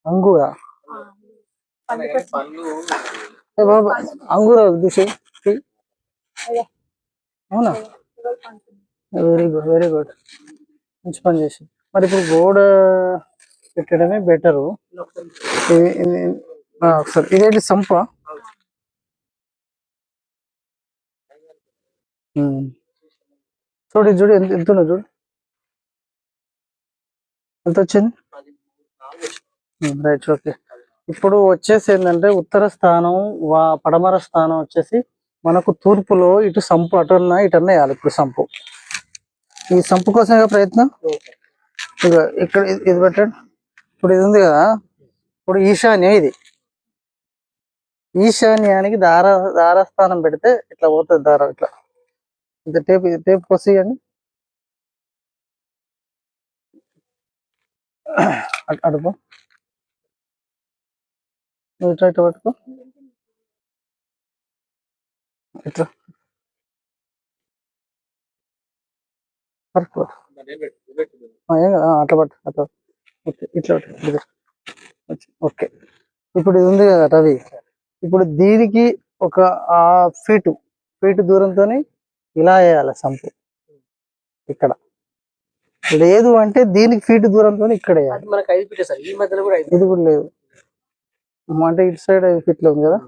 అంగూరా బాబా అంగూరా తీసి అవునా very good very good మంచి పని చేసి మరి ఇప్పుడు గోడ పెట్టడమే బెటరు ఒకసారి ఇదేంటి సంప చూడు చూడు ఎంత ఉన్నది చూడు ఎంత వచ్చింది రైట్ ఓకే ఇప్పుడు వచ్చేసి ఏంటంటే ఉత్తర స్థానం పడమర స్థానం వచ్చేసి మనకు తూర్పులో ఇటు సంపు అటన్నా ఇటన్నా వేయాలి ఇప్పుడు సంపు ఈ సంపు కోసం ప్రయత్నం ఇక ఇక్కడ ఇది పెట్టండి ఇప్పుడు ఇది ఉంది కదా ఇప్పుడు ఈశాన్యం ఇది ఈశాన్యానికి దారస్థానం పెడితే ఇట్లా పోతుంది దారం ఇట్లా ఇంత టేప్ కొసియండి అడుపు నువ్వు ఇట్లా ఇట్లా పట్టుకో ఇట్లా ఏం కదా అట్లా పట్టు అట్లా ఓకే ఇట్లా ఓకే ఇప్పుడు ఇది ఉంది కదా రవి ఇప్పుడు దీనికి ఒక ఫీటు దూరంతో ఇలా వేయాలి సంపు ఇక్కడ లేదు అంటే దీనికి ఫీట్ దూరంతో ఇక్కడ వేయాలి ఇది కూడా లేదు అంటే ఇటు సైడ్ 5 ఫీట్లో ఉంది కదా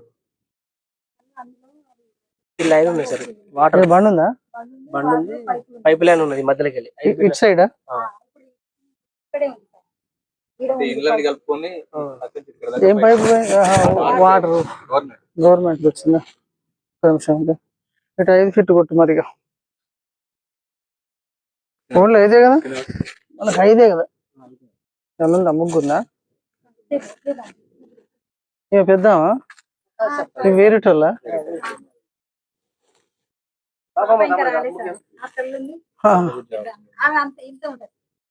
లైన్ ఉంది సార్ వాటర్ బండి ఉందా బండి ఉంది పైప్ లైన్ ఉన్నది మధ్యలోకి వెళ్ళి ఇటు సైడ్ ఏం పైప్ వాటర్ గవర్నమెంట్ వచ్చిందా ఇటు 5 ఫీట్ కొట్టు మరిగా ఫోన్లో ఇదే కదా మనకు 5 కదా ఉందా ముగ్గురునా ఇక పెద్దామా వేరేటోళ్ళ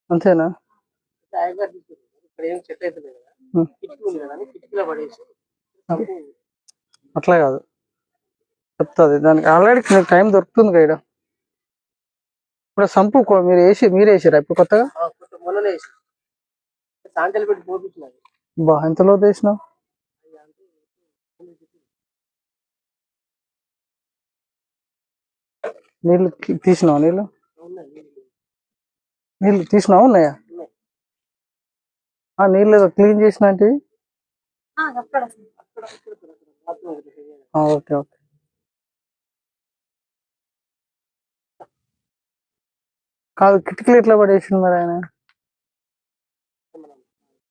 అంతేనా అట్లా కాదు చెప్తుంది దానికి ఆల్రెడీ టైం దొరుకుతుంది కదా ఇప్పుడు సంపు మీరు వేసారా ఇప్పుడు కొత్తగా బా ఎంతలో వేసినావు నీళ్ళు తీసినావా నీళ్ళు తీసినావా ఉన్నాయా నీళ్ళు ఏదో క్లీన్ చేసిన అంటే ఓకే ఓకే కాదు కిటికీలు ఎట్లా పడేసింది మరి ఆయన